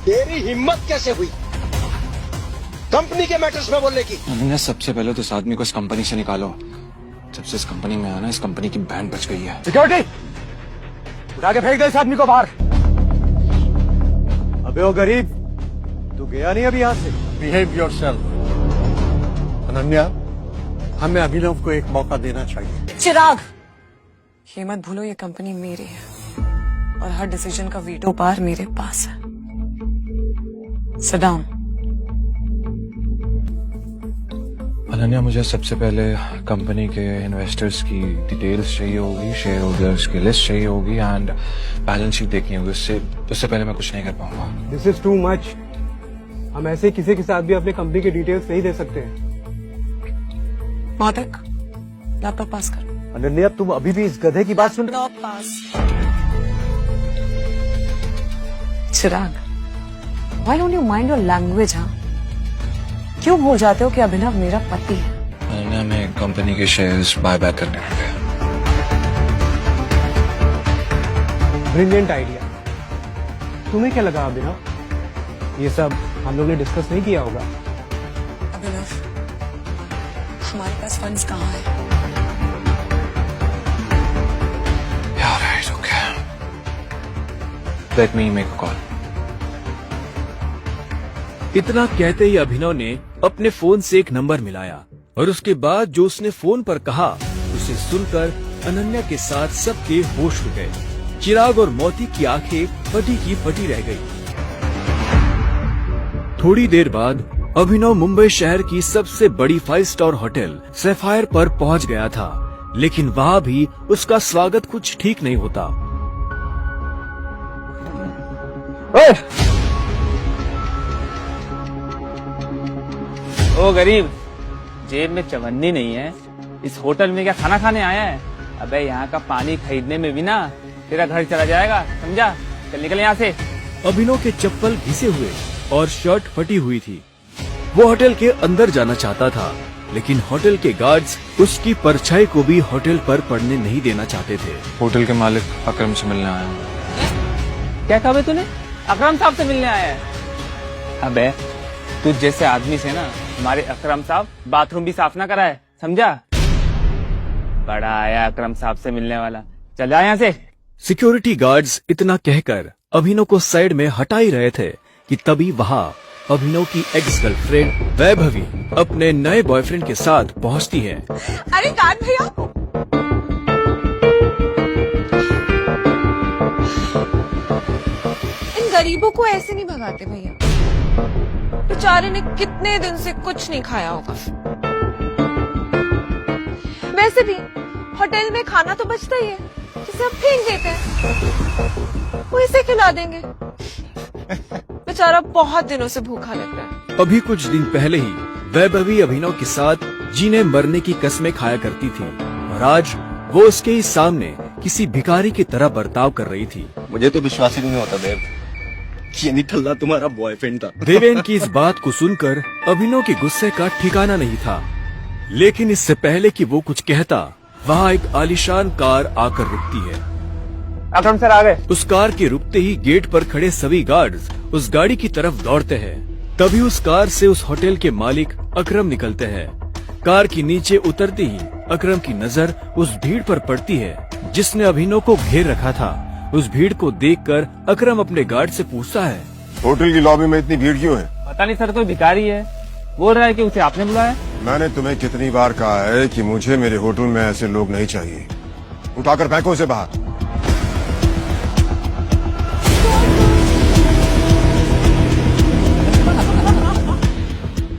तेरी हिम्मत कैसे हुई कंपनी के मैटर्स में बोलने की? अनन्या, सबसे पहले तो इस आदमी को इस कंपनी से निकालो। जब से इस कंपनी में आना, इस कंपनी की बैंड बच गई है। सिक्योरिटी, उठा के फेंक दो इस आदमी को बाहर। अबे ओ गरीब, तू गया नहीं अभी यहाँ से? Behave yourself. अनन्या, हमें अभिनव को एक मौका देना चाहिए। चिराग, ये मत भूलो ये कंपनी मेरी है और हर डिसीजन का वीटो पावर मेरे पास है। Sit down. अनन्या, मुझे सबसे पहले कंपनी के इन्वेस्टर्स की डिटेल्स चाहिए होगी, शेयर होल्डर्स की लिस्ट चाहिए होगी एंड बैलेंस शीट देखनी होगी। उससे पहले मैं कुछ नहीं कर पाऊंगा। This is too much. हम ऐसे किसी के साथ भी अपने कंपनी के डिटेल्स नहीं दे सकते हैं। मौतिक, लैपटॉप पास कर। अनन्या, तुम अभी भी इस गधे की बात सुन? लैपटॉप पास। Chirag, why don't you mind your language? हाँ, क्यों भूल जाते हो कि अभिनव मेरा पति है? अनन्या, मैं कंपनी के शेयर्स बाय बैक करने लगे। Brilliant idea. तुम्हें क्या लगा अभिनव, ये सब हम लोग ने डिस्कस नहीं किया होगा? अभिनव, हमारे पास फंड्स कहाँ है? Yeah, right, okay. Let me make a call. इतना कहते ही अभिनव ने अपने फोन से एक नंबर मिलाया और उसके बाद जो उसने फोन पर कहा उसे सुनकर अनन्या के साथ सबके होश उड़ गए। चिराग और मोती की आंखें फटी की फटी रह गई। थोड़ी देर बाद अभिनव मुंबई शहर की सबसे बड़ी 5 स्टार होटल सैफायर पर पहुंच गया था, लेकिन वहां भी उसका स्वागत कुछ ठीक नहीं होता। ओ गरीब, जेब में चवन्नी नहीं है, इस होटल में क्या खाना खाने आया है? अबे यहाँ का पानी खरीदने में भी ना तेरा घर चला जाएगा, समझा? चल निकल यहाँ से। अभिनव के चप्पल घिसे हुए और शर्ट फटी हुई थी। वो होटल के अंदर जाना चाहता था, लेकिन होटल के गार्ड्स उसकी परछाई को भी होटल पर पड़ने नहीं देना चाहते थे। होटल के मालिक अकरम से मिलने आया हूँ। क्या कहा बे तूने? अकरम साहब से मिलने आया है? अबे तुझ जैसे आदमी से ना हमारे अकरम साहब बाथरूम भी साफ ना कराए, समझा? बड़ा आया अकरम साहब से मिलने वाला, चल जा यहाँ से। सिक्योरिटी गार्ड्स इतना कहकर अभिनव को साइड में हटा ही रहे थे कि तभी वहाँ अभिनव की एक्स गर्लफ्रेंड वैभवी अपने नए बॉयफ्रेंड के साथ पहुँचती है। अरे गार्ड भैया, इन गरीबों को ऐसे नहीं भगाते भैया। बेचारे ने कितने दिन से कुछ नहीं खाया होगा। वैसे भी होटल में खाना तो बचता ही है, जिसे आप फेंक देते हैं, वो इसे खिला देंगे। बेचारा बहुत दिनों से भूखा लग रहा है। अभी कुछ दिन पहले ही वैभवी अभिनव के साथ जीने मरने की कसमें खाया करती थी और आज वो उसके ही सामने किसी भिखारी की तरह बर्ताव कर रही थी। मुझे तो विश्वास ही नहीं होता देव, ये निकल्ला तुम्हारा बॉयफ्रेंड था। देवेन की इस बात को सुनकर अभिनव के गुस्से का ठिकाना नहीं था, लेकिन इससे पहले कि वो कुछ कहता, वहाँ एक आलीशान कार आकर रुकती है। अकरम सर आ गए। उस कार के रुकते ही गेट पर खड़े सभी गार्ड्स उस गाड़ी की तरफ दौड़ते हैं। तभी उस कार से उस होटल के मालिक अकरम निकलते हैं। कार की नीचे उतरते ही अकरम की नजर उस भीड़ पर पड़ती है जिसने अभिनव को घेर रखा था। उस भीड़ को देखकर अकरम अपने गार्ड से पूछता है, होटल की लॉबी में इतनी भीड़ क्यों है? पता नहीं सर, कोई भिखारी है, बोल रहा है कि उसे आपने बुलाया। मैंने तुम्हें कितनी बार कहा है कि मुझे मेरे होटल में ऐसे लोग नहीं चाहिए। उठाकर फेंको उसे बाहर।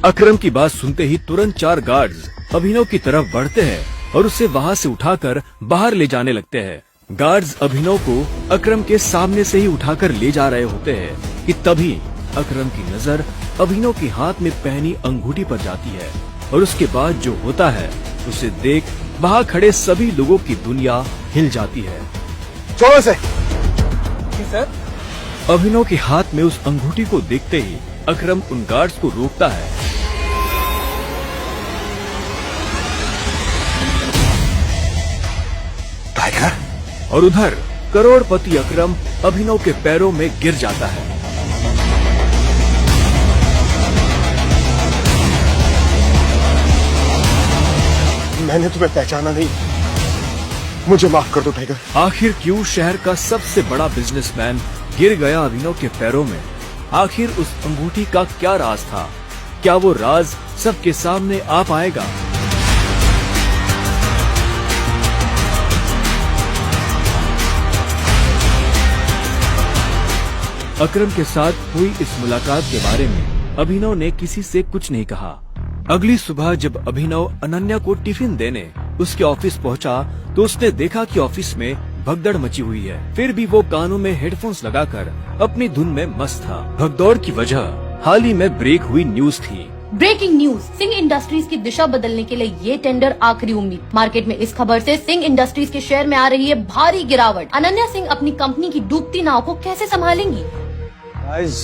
अकरम की बात सुनते ही तुरंत 4 गार्ड्स अभिनव की तरफ बढ़ते हैं और उसे वहाँ से उठाकर बाहर ले जाने लगते हैं। गार्ड्स अभिनव को अकरम के सामने से ही उठाकर ले जा रहे होते हैं कि तभी अकरम की नजर अभिनव के हाथ में पहनी अंगूठी पर जाती है और उसके बाद जो होता है उसे देख वहाँ खड़े सभी लोगों की दुनिया हिल जाती है। छोड़ो से। सर, अभिनव के हाथ में उस अंगूठी को देखते ही अकरम उन गार्ड्स को रोकता है। टाइगर। और उधर करोड़पति अकरम अभिनव के पैरों में गिर जाता है। मैंने तुम्हें पहचाना नहीं, मुझे माफ कर दो टाइगर। आखिर क्यों शहर का सबसे बड़ा बिजनेसमैन गिर गया अभिनव के पैरों में? आखिर उस अंगूठी का क्या राज था? क्या वो राज सबके सामने आ पाएगा? अकरम के साथ हुई इस मुलाकात के बारे में अभिनव ने किसी से कुछ नहीं कहा। अगली सुबह जब अभिनव अनन्या को टिफिन देने उसके ऑफिस पहुंचा तो उसने देखा कि ऑफिस में भगदड़ मची हुई है। फिर भी वो कानों में हेडफोन्स लगाकर अपनी धुन में मस्त था। भगदौड़ की वजह हाल ही में ब्रेक हुई न्यूज थी। ब्रेकिंग न्यूज, सिंह इंडस्ट्रीज की दिशा बदलने के लिए ये टेंडर आखिरी उम्मीद। मार्केट में इस खबर से सिंह इंडस्ट्रीज के शेयर में आ रही है भारी गिरावट। अनन्या सिंह अपनी कंपनी की डूबती नाव को कैसे संभालेंगी? Guys,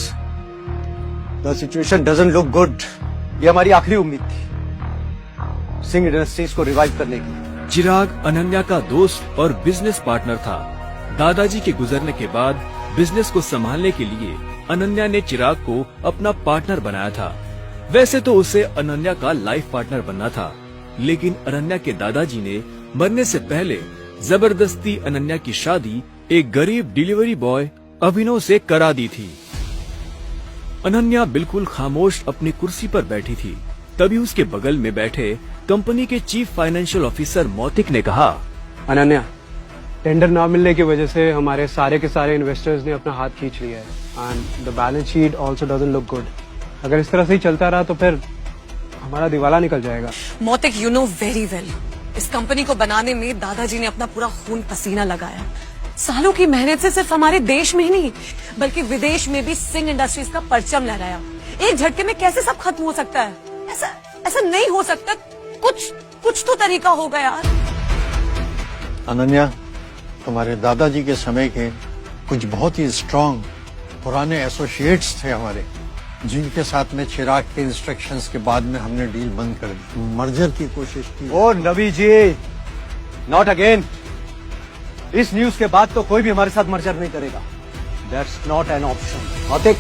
the situation doesn't look good. ये हमारी आखिरी उम्मीद थी सिंह इंडस्ट्रीज को रिवाइव करने की। चिराग अनन्या का दोस्त और बिजनेस पार्टनर था। दादाजी के गुजरने के बाद बिजनेस को संभालने के लिए अनन्या ने चिराग को अपना पार्टनर बनाया था। वैसे तो उसे अनन्या का लाइफ पार्टनर बनना था, लेकिन अनन्या के दादाजी ने मरने से पहले जबरदस्ती अनन्या की शादी एक गरीब डिलीवरी बॉय अभिनव से करा दी थी। अनन्या बिल्कुल खामोश अपनी कुर्सी पर बैठी थी। तभी उसके बगल में बैठे कंपनी के चीफ फाइनेंशियल ऑफिसर मौतिक ने कहा, अनन्या, टेंडर ना मिलने की वजह से हमारे सारे के सारे इन्वेस्टर्स ने अपना हाथ खींच लिया है and the balance sheet also doesn't look good. अगर इस तरह से ही चलता रहा तो फिर हमारा दिवाला निकल जाएगा। मोतिक, यू नो वेरी वेल, इस कंपनी को बनाने में दादाजी ने अपना पूरा खून पसीना लगाया। सालों की मेहनत से सिर्फ हमारे देश में ही नहीं बल्कि विदेश में भी सिंह इंडस्ट्रीज का परचम लहराया। एक झटके में कैसे सब खत्म हो सकता है? ऐसा नहीं हो सकता। कुछ तो तरीका होगा यार। अनन्या, तुम्हारे दादाजी के समय के कुछ बहुत ही स्ट्रांग पुराने एसोसिएट्स थे हमारे, जिनके साथ में चिराग के इंस्ट्रक्शंस के बाद में हमने डील बंद कर दी, मर्जर की कोशिश की। ओ नबी जी, नॉट अगेन। इस न्यूज के बाद तो कोई भी हमारे साथ मर्जर नहीं करेगा। That's not an option. Mautik,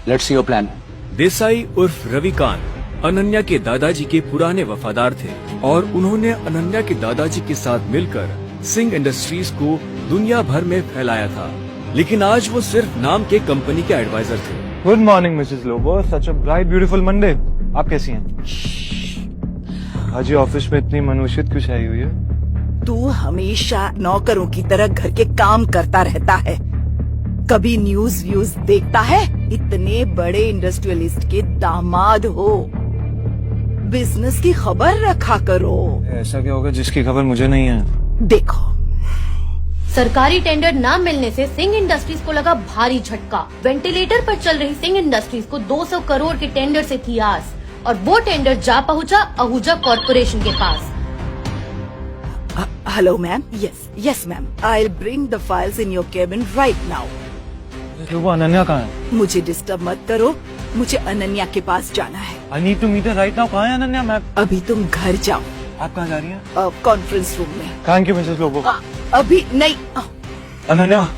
let's see your plan. Desai उर्फ रविकांत अनन्या के दादाजी के पुराने वफादार थे और उन्होंने अनन्या के दादाजी के साथ मिलकर सिंह इंडस्ट्रीज को दुनिया भर में फैलाया था। लेकिन आज वो सिर्फ नाम के कंपनी के एडवाइजर थे। Good morning Mrs Lobo, such a bright beautiful Monday. आप कैसी हैं? आज ये ऑफिस में इतनी मनुष्यत क्यों छाई हुई है? तू हमेशा नौकरों की तरह घर के काम करता रहता है, कभी न्यूज व्यूज देखता है? इतने बड़े इंडस्ट्रियलिस्ट के दामाद हो, बिजनेस की खबर रखा करो। ऐसा क्या होगा जिसकी खबर मुझे नहीं है? देखो, सरकारी टेंडर न मिलने से सिंह इंडस्ट्रीज को लगा भारी झटका। वेंटिलेटर पर चल रही सिंह इंडस्ट्रीज को 200 करोड़ के टेंडर से थी आस और वो टेंडर जा पहुंचा आहूजा कॉर्पोरेशन के पास। Hello ma'am. Yes ma'am, I will bring the files in your cabin right now. Lobo, Ananya कहाँ है? मुझे डिस्टर्ब मत करो, मुझे अनन्या के पास जाना है। I need to meet her right now. कहाँ है अनन्या? मैं अभी तुम घर जाओ। आप कहाँ जा रही हैं? कॉन्फ्रेंस रूम में। कहाँ की मिसेस लोबो? अभी नहीं। अनन्या,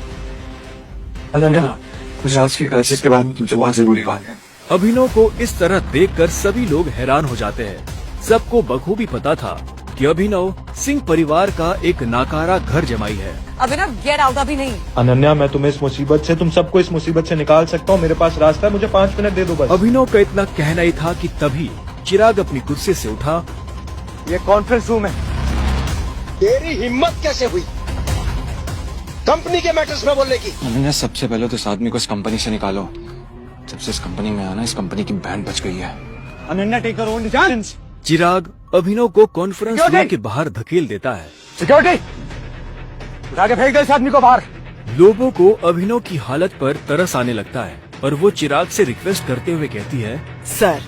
कुछ आज की क्राइसिस के बाद तुमसे बहुत जरूरी बात है। अभिनव को इस तरह देखकर सभी लोग हैरान हो जाते हैं। सबको बखूबी पता था कि अभिनव सिंह परिवार का एक नाकारा घर जमाई है। अभिनव, गेट आउट। अभी नहीं। अनन्या, मैं तुम्हें इस मुसीबत से, तुम सबको इस मुसीबत से निकाल सकता हूँ। मेरे पास रास्ता है, मुझे 5 मिनट दे दो बस। अभिनव का इतना कहना ही था कि तभी चिराग अपनी कुर्सी से उठा। ये कॉन्फ्रेंस रूम है। तेरी हिम्मत कैसे हुई कंपनी के मैटर्स में बोलने की? अनन्या, सबसे पहले तो इस आदमी को इस कंपनी से निकालो। जब से इस कंपनी में आना, इस कंपनी की बैंड बच गई है। Ananya, take your own decisions. Chirag Abhinav को कॉन्फ्रेंस रूम के बाहर धकेल देता है। सिक्योरिटी, उठा के फेंक दो इस आदमी को बाहर। लोगों को अभिनव की हालत पर तरस आने लगता है और वो चिराग से रिक्वेस्ट करते हुए कहती है, sir,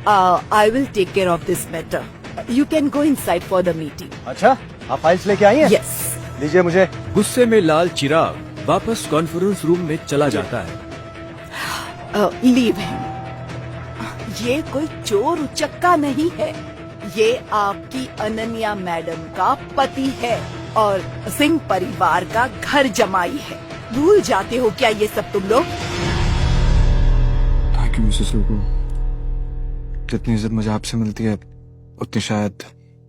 I will take care of this matter. You can go inside for the meeting. अच्छा, आप फाइल्स लेके आई हैं? यस। लीजिए मुझे। गुस्से में लाल चिराग वापस कॉन्फ्रेंस रूम में चला जाता है। Leave him. ये कोई चोर उचक्का नहीं है, ये आपकी अनन्या मैडम का पति है और सिंह परिवार का घर जमाई है। भूल जाते हो क्या ये सब तुम लोग? Thank you Mrs Lobo. जितनी इज्जत मुझे आपसे मिलती है उतनी शायद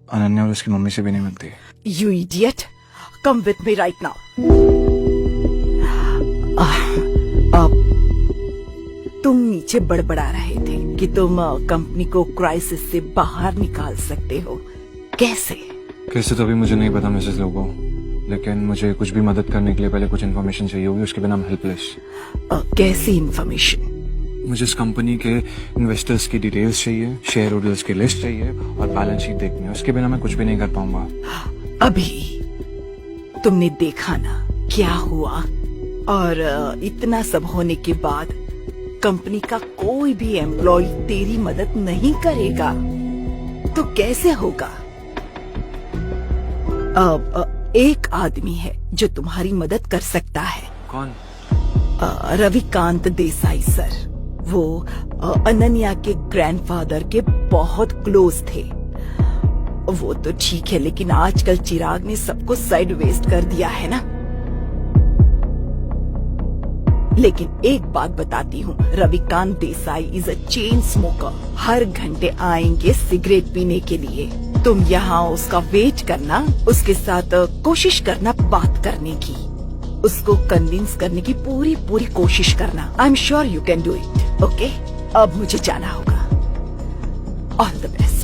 अनन्या और उसकी मम्मी से भी नहीं मिलती। You idiot, come with me right now. तुम नीचे बड़बड़ा रहे थे कि तुम कंपनी को क्राइसिस से बाहर निकाल सकते हो। कैसे? कैसे तो अभी मुझे नहीं पता मिसेस लोगो, लेकिन मुझे कुछ भी मदद करने के लिए पहले कुछ इन्फॉर्मेशन चाहिए होगी, उसके बिना I'm हेल्पलेस। कैसी इन्फॉर्मेशन? मुझे इस कंपनी के इन्वेस्टर्स की डिटेल्स चाहिए, शेयर होल्डर्स की लिस्ट चाहिए और बैलेंस शीट देखनी है, उसके बिना मैं कुछ भी नहीं कर पाऊंगा। अभी तुमने देखा ना क्या हुआ, और इतना सब होने के बाद कंपनी का कोई भी एम्प्लॉय तेरी मदद नहीं करेगा तो कैसे होगा? एक आदमी है जो तुम्हारी मदद कर सकता है। कौन? रविकांत देसाई सर। वो अनन्या के ग्रैंडफादर के बहुत क्लोज थे। वो तो ठीक है, लेकिन आजकल चिराग ने सबको साइड वेस्ट कर दिया है ना। लेकिन एक बात बताती हूँ, Ravikant Desai is a chain smoker. हर घंटे आएंगे सिगरेट पीने के लिए। तुम यहाँ उसका वेट करना, उसके साथ कोशिश करना बात करने की, उसको कन्विंस करने की पूरी कोशिश करना। I am sure you can do it. Okay, अब मुझे जाना होगा। All the best.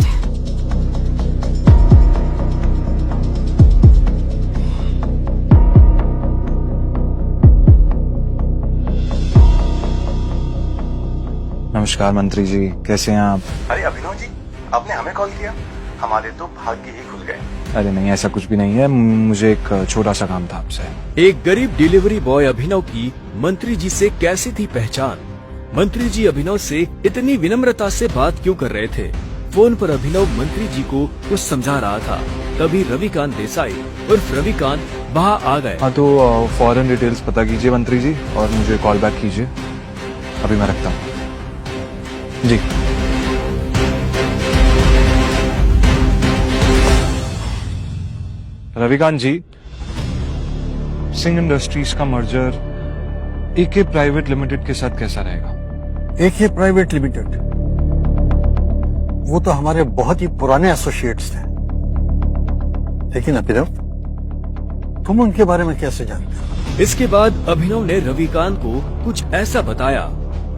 नमस्कार मंत्री जी, कैसे हैं आप? अरे अभिनव जी, आपने हमें कॉल किया? हमारे तो भाग्य ही खुल गए। अरे नहीं, ऐसा कुछ भी नहीं है, मुझे एक छोटा सा काम था आपसे। एक गरीब डिलीवरी बॉय अभिनव की मंत्री जी से कैसी थी पहचान? मंत्री जी अभिनव से इतनी विनम्रता से बात क्यों कर रहे थे? फोन पर अभिनव मंत्री जी को कुछ समझा रहा था, तभी रविकांत देसाई उर्फ रविकांत वहाँ आ गए। हाँ तो फॉरेन डिटेल्स पता कीजिए मंत्री जी और मुझे कॉल बैक कीजिए। अभी मैं रखता हूँ जी। रविकांत जी, सिंह इंडस्ट्रीज का मर्जर एके प्राइवेट लिमिटेड के साथ कैसा रहेगा? एके प्राइवेट लिमिटेड, वो तो हमारे बहुत ही पुराने एसोसिएट्स थे। लेकिन अभिनव, तुम उनके बारे में कैसे जानते हो? इसके बाद अभिनव ने रविकांत को कुछ ऐसा बताया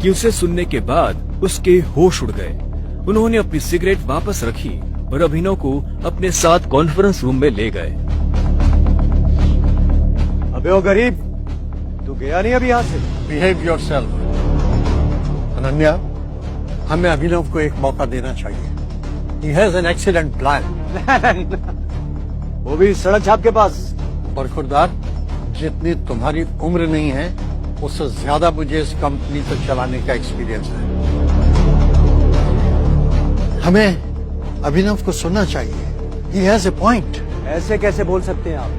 कि उसे सुनने के बाद उसके होश उड़ गए। उन्होंने अपनी सिगरेट वापस रखी और अभिनव को अपने साथ कॉन्फ्रेंस रूम में ले गए। अबे ओ गरीब, तू गया नहीं अभी यहाँ से? Behave yourself. अनन्या, हमें अभिनव को एक मौका देना चाहिए। He has an excellent plan। वो भी सड़क छाप के पास। बरखुरदार, जितनी तुम्हारी उम्र नहीं है उससे ज्यादा मुझे इस कंपनी को चलाने का एक्सपीरियंस है। हमें अभिनव को सुनना चाहिए। He has a point। ऐसे कैसे बोल सकते हैं आप?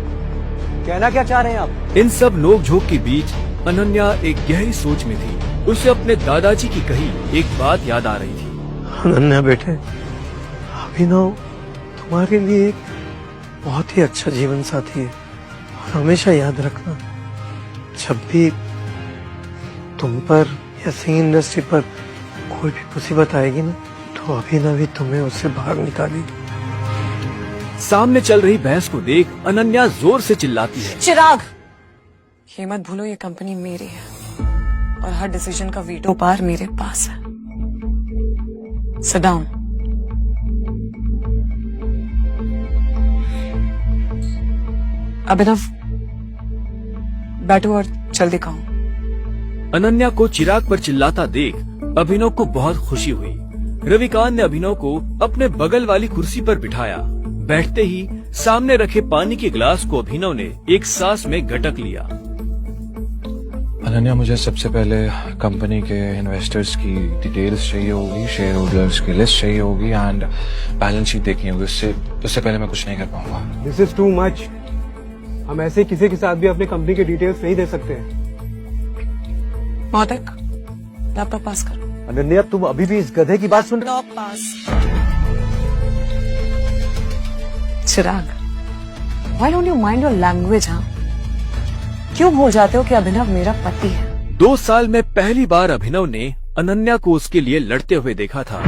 कहना क्या चाह रहे हैं आप? इन सब नोकझोंक के बीच अनन्या एक गहरी सोच में थी। उसे अपने दादाजी की कही एक बात याद आ रही थी। अनन्या बेटे, अभिनव तुम्हारे लिए एक बहुत ही अच्छा जीवन साथी है। और हमेशा याद रखना, जब भी तुम पर या सिंह इंडस्ट्री पर कोई भी मुसीबत आएगी ना, तो अभिनव ही तुम्हें उससे बाहर निकालेगी। सामने चल रही बहस को देख अनन्या जोर से चिल्लाती है। चिराग, ये मत भूलो ये कंपनी मेरी है और हर डिसीजन का वीटो पावर मेरे पास है। Sit down. अभिनव, बैठो और जल्दी कहो। अनन्या को चिराग पर चिल्लाता देख अभिनव को बहुत खुशी हुई। रविकांत ने अभिनव को अपने बगल वाली कुर्सी पर बिठाया। बैठते ही सामने रखे पानी के गिलास को अभिनव ने एक सांस में घटक लिया। अनन्या, मुझे सबसे पहले कंपनी के इन्वेस्टर्स की डिटेल्स चाहिए होगी, शेयर होल्डर्स की लिस्ट चाहिए होगी एंड बैलेंस शीट देखनी होगी। उससे पहले मैं कुछ नहीं कर पाऊंगा। This is too much. हम ऐसे किसी के साथ भी अपनी कंपनी के डिटेल्स नहीं दे सकते हैं। मौतिक, लैपटॉप पास करो। अनन्या, तुम अभी भी इस गधे की बात सुन रहे? लैपटॉप पास। चिराग, why don't you mind your language, हाँ? क्यों भूल जाते हो कि अभिनव मेरा पति है? 2 साल में पहली बार अभिनव ने अनन्या को उसके लिए लड़ते हुए देखा था।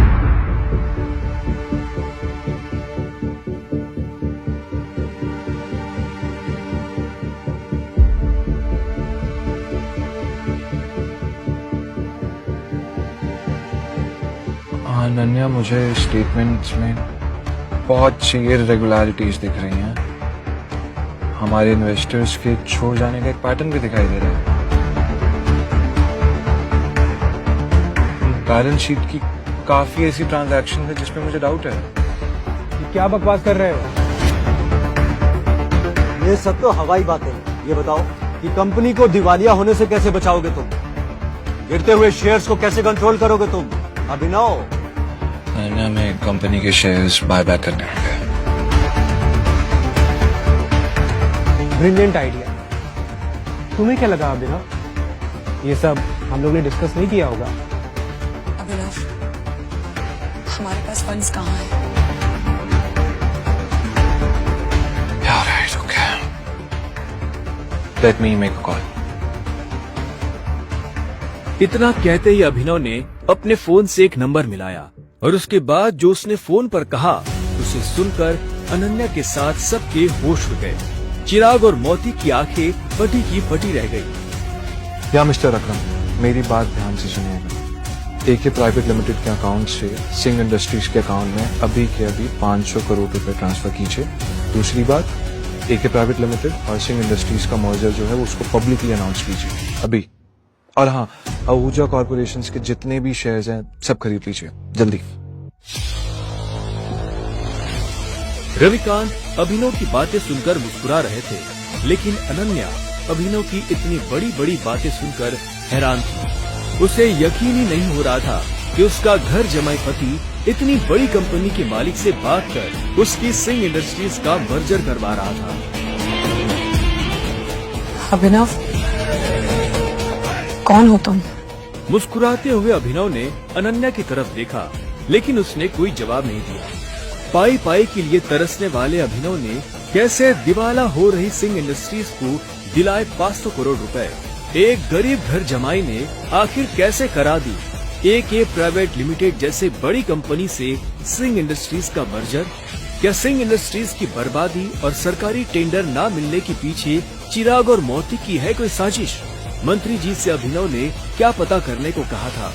हाँ अनन्या, मुझे स्टेटमेंट्स में बहुत सी इरेगुलरिटीज दिख रही हैं। हमारे इन्वेस्टर्स के छोड़ जाने का एक पैटर्न भी दिखाई दे रहा है। बैलेंस शीट की काफी ऐसी ट्रांजैक्शन है जिसमें मुझे डाउट है। ये क्या बकवास कर रहे हो? ये सब तो हवाई बातें हैं। ये बताओ कि कंपनी को दिवालिया होने से कैसे बचाओगे तुम? गिरते हुए शेयर्स को कैसे कंट्रोल करोगे तुम? अभिनव, अनन्या, मैं कंपनी के शेयर्स बाय बैक करने होंगे। Brilliant idea. तुम्हें क्या लगा अभिनव? ये सब हम लोग ने डिस्कस नहीं किया होगा। अभिनव, हमारे पास फंड्स कहाँ हैं? All right, okay. Let me make a call. इतना कहते ही अभिनव ने अपने फोन से एक नंबर मिलाया और उसके बाद जो उसने फोन पर कहा उसे सुनकर अनन्या के साथ सबके होश उड़ गए। चिराग और मोती की आंखें फटी की फटी रह गई। या मिस्टर अकरम, मेरी बात ध्यान से सुनिएगा। एके प्राइवेट लिमिटेड के अकाउंट से सिंह इंडस्ट्रीज के अकाउंट में अभी के अभी 500 करोड़ रुपए ट्रांसफर कीजिए। दूसरी बात, एके प्राइवेट लिमिटेड और सिंह इंडस्ट्रीज का मर्जर जो है उसको पब्लिकली अनाउंस कीजिए अभी। और हाँ, आहूजा कॉर्पोरेशन के जितने भी शेयर्स हैं सब खरीद लीजिए जल्दी। रविकांत अभिनव की बातें सुनकर मुस्कुरा रहे थे, लेकिन अनन्या अभिनव की इतनी बड़ी बड़ी बातें सुनकर हैरान थी। उसे यकीन ही नहीं हो रहा था कि उसका घर जमाई पति इतनी बड़ी कंपनी के मालिक से बात कर उसकी सिंह इंडस्ट्रीज का मर्जर करवा रहा था। अभिनव, कौन हो तुम? मुस्कुराते हुए अभिनव ने अनन्या की तरफ देखा, लेकिन उसने कोई जवाब नहीं दिया। पाई पाई के लिए तरसने वाले अभिनव ने कैसे दिवाला हो रही सिंह इंडस्ट्रीज को दिलाए 500 करोड़ रुपए। एक गरीब घर जमाई ने आखिर कैसे करा दी एके प्राइवेट लिमिटेड जैसे बड़ी कंपनी से सिंह इंडस्ट्रीज का मर्जर? क्या सिंह इंडस्ट्रीज की बर्बादी और सरकारी टेंडर न मिलने के पीछे चिराग और मोती की है कोई साजिश? मंत्री जी से अभिनव ने क्या पता करने को कहा था?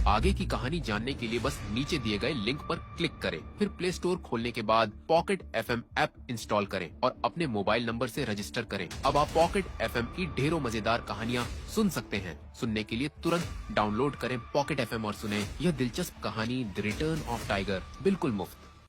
आगे की कहानी जानने के लिए बस नीचे दिए गए लिंक पर क्लिक करें, फिर प्ले स्टोर खोलने के बाद पॉकेट FM ऐप इंस्टॉल करें और अपने मोबाइल नंबर से रजिस्टर करें। अब आप पॉकेट FM की ढेरों मजेदार कहानियाँ सुन सकते हैं। सुनने के लिए तुरंत डाउनलोड करें पॉकेट FM और सुने यह दिलचस्प कहानी द रिटर्न ऑफ टाइगर बिल्कुल मुफ्त।